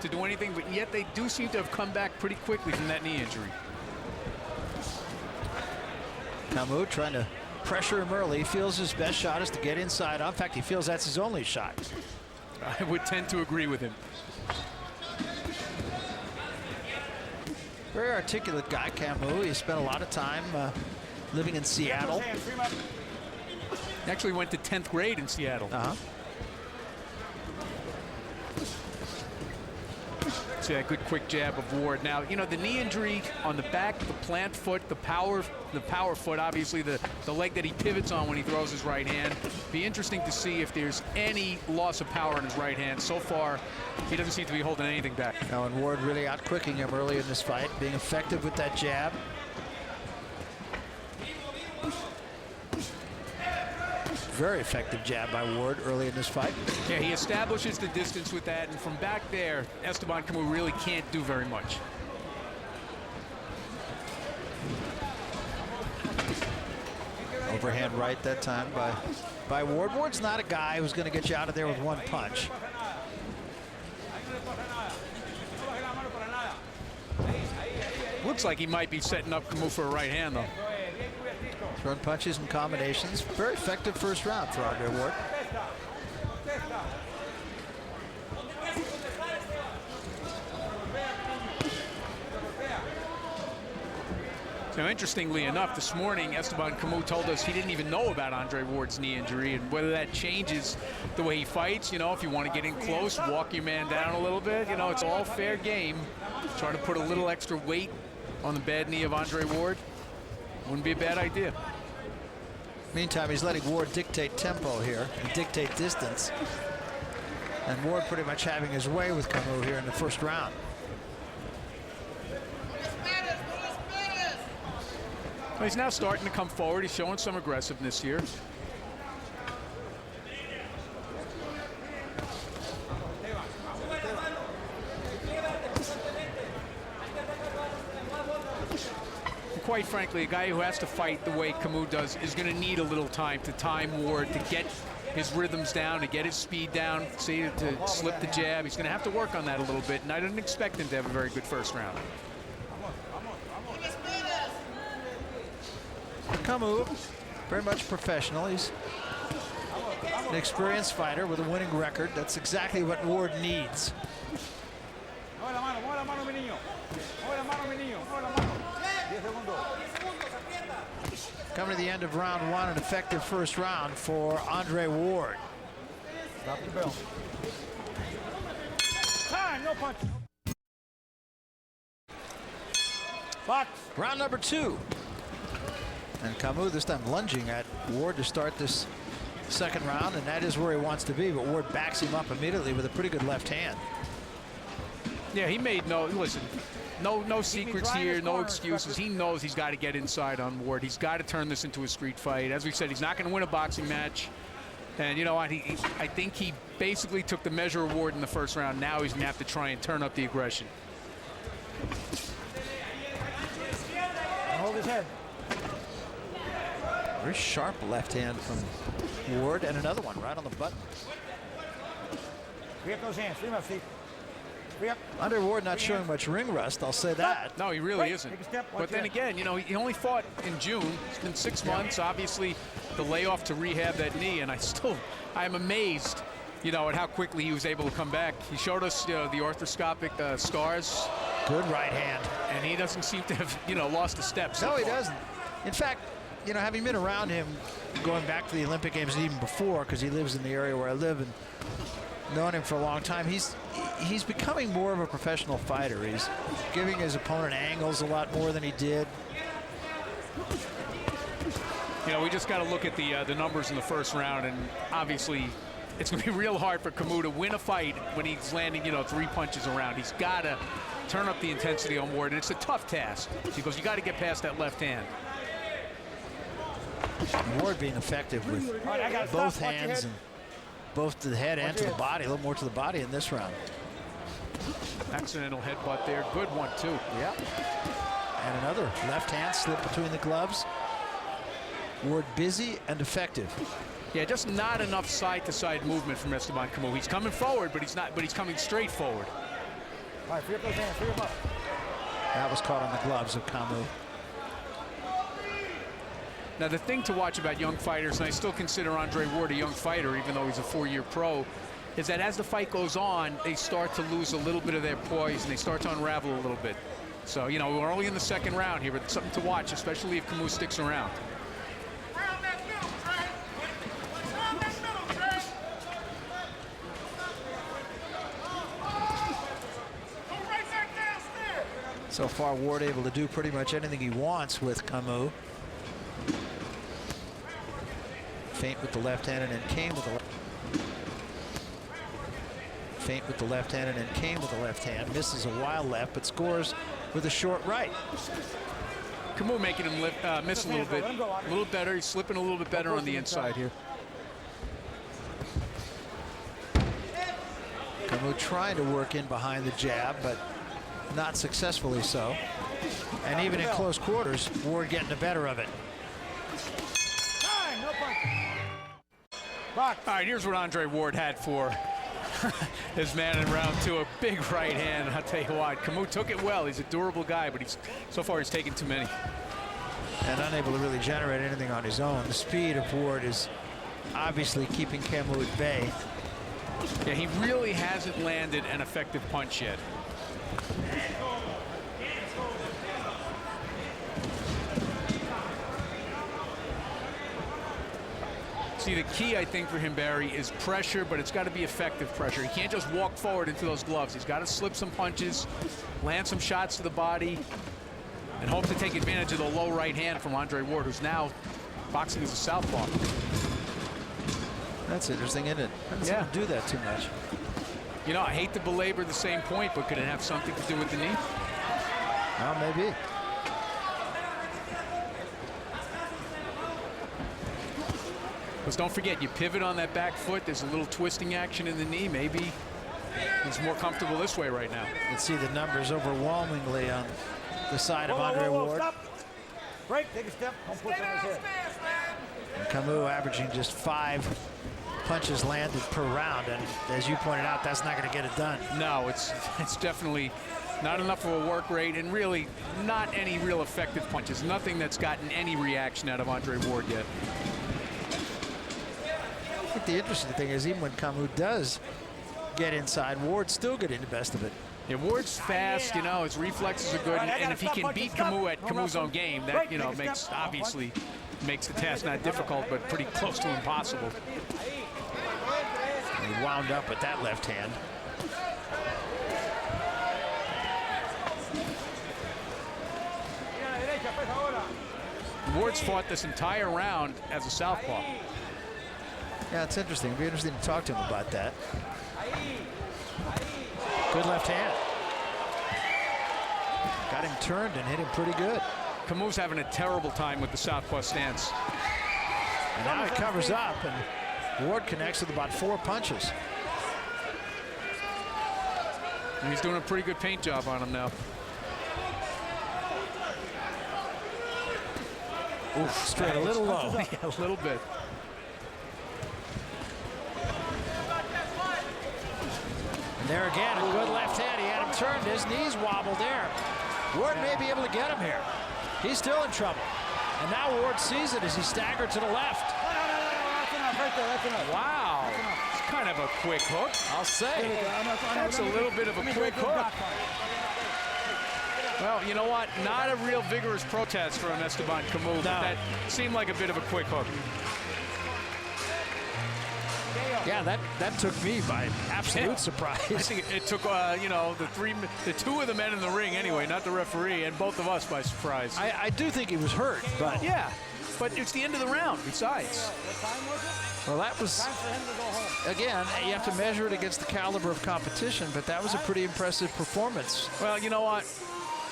to do anything, but yet they do seem to have come back pretty quickly from that knee injury. Camou trying to pressure him early. He feels his best shot is to get inside. In fact, he feels that's his only shot. I would tend to agree with him. Very articulate guy, Camou. He spent a lot of time living in Seattle. Actually went to 10th grade in Seattle. See that good quick jab of Ward. Now, you know, the knee injury on the back, the plant foot, the power foot, obviously the leg that he pivots on when he throws his right hand. Be interesting to see if there's any loss of power in his right hand. So far, he doesn't seem to be holding anything back. Now, and Ward really outquicking him early in this fight, being effective with that jab. Very effective jab by Ward early in this fight. Yeah, he establishes the distance with that, and from back there, Esteban Camou really can't do very much. Overhand right that time by Ward. Ward's not a guy who's going to get you out of there with one punch. Looks like he might be setting up Camou for a right hand, though. Throwing punches and combinations. Very effective first round for Andre Ward. Now, interestingly enough, this morning, Esteban Camou told us he didn't even know about Andre Ward's knee injury, and whether that changes the way he fights, you know, if you want to get in close, walk your man down a little bit, you know, it's all fair game. Try to put a little extra weight on the bad knee of Andre Ward. Wouldn't be a bad idea. Meantime, he's letting Ward dictate tempo here and dictate distance. And Ward pretty much having his way with Camou here in the first round. Well, he's now starting to come forward. He's showing some aggressiveness here. Quite frankly, a guy who has to fight the way Camou does is going to need a little time to time Ward, to get his rhythms down, to get his speed down, to slip the jab. He's going to have to work on that a little bit, and I didn't expect him to have a very good first round. Camou, very much professional. He's an experienced fighter with a winning record. That's exactly what Ward needs. Coming to the end of round one, an effective first round for Andre Ward. Stop the bell. Time, no punch. Box. Round number two. And Camou this time lunging at Ward to start this second round, and that is where he wants to be, but Ward backs him up immediately with a pretty good left hand. Yeah, he made no secrets here, no excuses. He knows he's got to get inside on Ward. He's got to turn this into a street fight. As we said, he's not going to win a boxing match. And you know what? I think he basically took the measure of Ward in the first round. Now he's going to have to try and turn up the aggression. Hold his head. Very sharp left hand from Ward, and another one right on the button. Free up those hands. Free them up, Steve. Free up. Andre Ward not showing much ring rust, I'll say that. No, he really isn't. But then again, you know, he only fought in June. It's been 6 months. Obviously, the layoff to rehab that knee, and I'm amazed, you know, at how quickly he was able to come back. He showed us the arthroscopic scars. Good right hand. And he doesn't seem to have, you know, lost a step so No, he far. doesn't. In fact, you know, having been around him going back to the Olympic Games and even before, because he lives in the area where I live and known him for a long time, he's becoming more of a professional fighter. He's giving his opponent angles a lot more than he did. You know, we just got to look at the numbers in the first round, and obviously it's going to be real hard for Camou to win a fight when he's landing, you know, 3 punches around. He's got to turn up the intensity on Ward, and it's a tough task because you got to get past that left hand. Ward being effective with both hands and both to the head and to the body, a little more to the body in this round. Accidental headbutt there. Good one, too. Yeah. And another left hand slip between the gloves. Ward busy and effective. Yeah, just not enough side-to-side movement from Esteban Camou. He's coming forward, but he's coming straight forward. All right, free up those hands, free them up. That was caught on the gloves of Camou. Now, the thing to watch about young fighters, and I still consider Andre Ward a young fighter, even though he's a 4-year pro, is that as the fight goes on, they start to lose a little bit of their poise, and they start to unravel a little bit. So, you know, we're only in the second round here, but it's something to watch, especially if Camou sticks around. So far, Ward able to do pretty much anything he wants with Camou. Feint with the left hand and then came with the left. Feint with the left hand and then came with the left hand. Misses a wild left, but scores with a short right. Camou making him miss a little bit. A little better. He's slipping a little bit better on the inside here. Camou trying to work in behind the jab, but not successfully so. And even in close quarters, Ward getting the better of it. Time, no punch. All right, here's what Andre Ward had for his man in round 2. A big right hand. I'll tell you what, Camou took it well. He's a durable guy, but so far he's taken too many. And unable to really generate anything on his own. The speed of Ward is obviously keeping Camou at bay. Yeah, he really hasn't landed an effective punch yet. See, the key, I think, for him, Barry, is pressure, but it's got to be effective pressure. He can't just walk forward into those gloves. He's got to slip some punches, land some shots to the body, and hope to take advantage of the low right hand from Andre Ward, who's now boxing as a southpaw. That's interesting, isn't it? Doesn't do that too much. You know, I hate to belabor the same point, but could it have something to do with the knee? Well, maybe. Because don't forget, you pivot on that back foot. There's a little twisting action in the knee. Maybe he's more comfortable this way right now. You can see the numbers overwhelmingly on the side of Andre Ward. Stop. Break, take a step, don't push on his head. And Camou averaging just 5 punches landed per round, and as you pointed out, that's not going to get it done. No, it's definitely not enough of a work rate, and really not any real effective punches. Nothing that's gotten any reaction out of Andre Ward yet. I think the interesting thing is, even when Camou does get inside, Ward's still getting the best of it. Yeah, Ward's fast, you know, his reflexes are good, and if he can beat Camou at Camou's own game, that, you know, obviously makes the task not difficult, but pretty close to impossible. He wound up with that left hand. Ward's fought this entire round as a southpaw. Yeah, it's interesting. It'd be interesting to talk to him about that. Good left hand. Got him turned and hit him pretty good. Camou's having a terrible time with the southpaw stance. And now he covers up, and Ward connects with about 4 punches. And he's doing a pretty good paint job on him now. Oof, straight a little low. Yeah, a little bit. And there again, a good left hand. He had him turned. His knees wobble there. Ward may be able to get him here. He's still in trouble. And now Ward sees it as he staggered to the left. No, that's enough, right there, that's enough. Wow. It's kind of a quick hook. I'll say. That's a little bit of a quick hook. Well, you know what? Not a real vigorous protest from Esteban Camou, but that seemed like a bit of a quick hook. Yeah, that took me by absolute surprise. I think it took, you know, the 2 of the men in the ring anyway, not the referee, and both of us by surprise. I do think he was hurt, but yeah, but it's the end of the round besides. Well, that was, again, you have to measure it against the caliber of competition, but that was a pretty impressive performance. Well, you know what?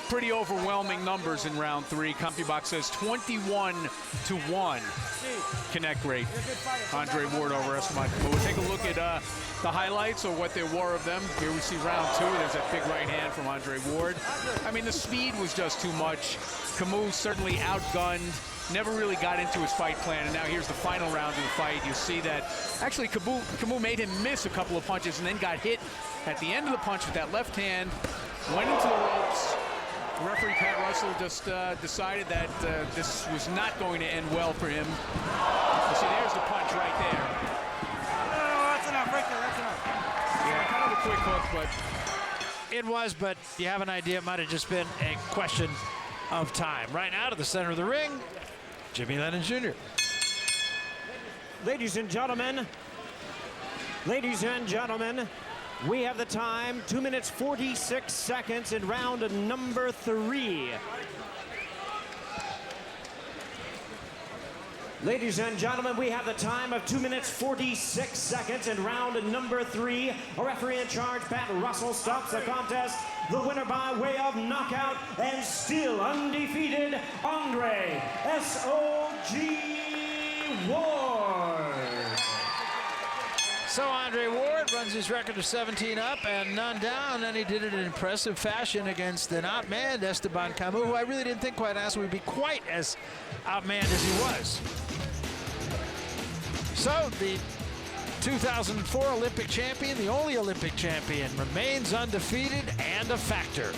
Pretty overwhelming numbers in round 3. CompuBox says 21-1 connect rate. Andre Ward over Esteban Camou. We'll take a look at the highlights or what there were of them. Here we see round 2. There's that big right hand from Andre Ward. I mean, the speed was just too much. Camou certainly outgunned. Never really got into his fight plan, and now here's the final round of the fight. You see that actually Camou made him miss a couple of punches and then got hit at the end of the punch with that left hand. went into the ropes. Referee Pat Russell just decided that this was not going to end well for him. You see, there's the punch right there. Oh, that's enough. Right there. That's enough. Yeah, kind of a quick hook, but It was, but you have an idea it might have just been a question of time. Right now to the center of the ring, Jimmy Lennon Jr. Ladies and gentlemen, we have the time, 2 minutes 46 seconds in round number 3. Ladies and gentlemen, we have the time of 2 minutes 46 seconds in round number 3. A referee in charge, Pat Russell, stops the contest. The winner by way of knockout and still undefeated, Andre S.O.G. Ward. So Andre Ward runs his record of 17 up and none down, and he did it in impressive fashion against an outmanned Esteban Camou, who I really didn't think quite honestly would be quite as outmanned as he was. So the 2004 Olympic champion, the only Olympic champion, remains undefeated and a factor.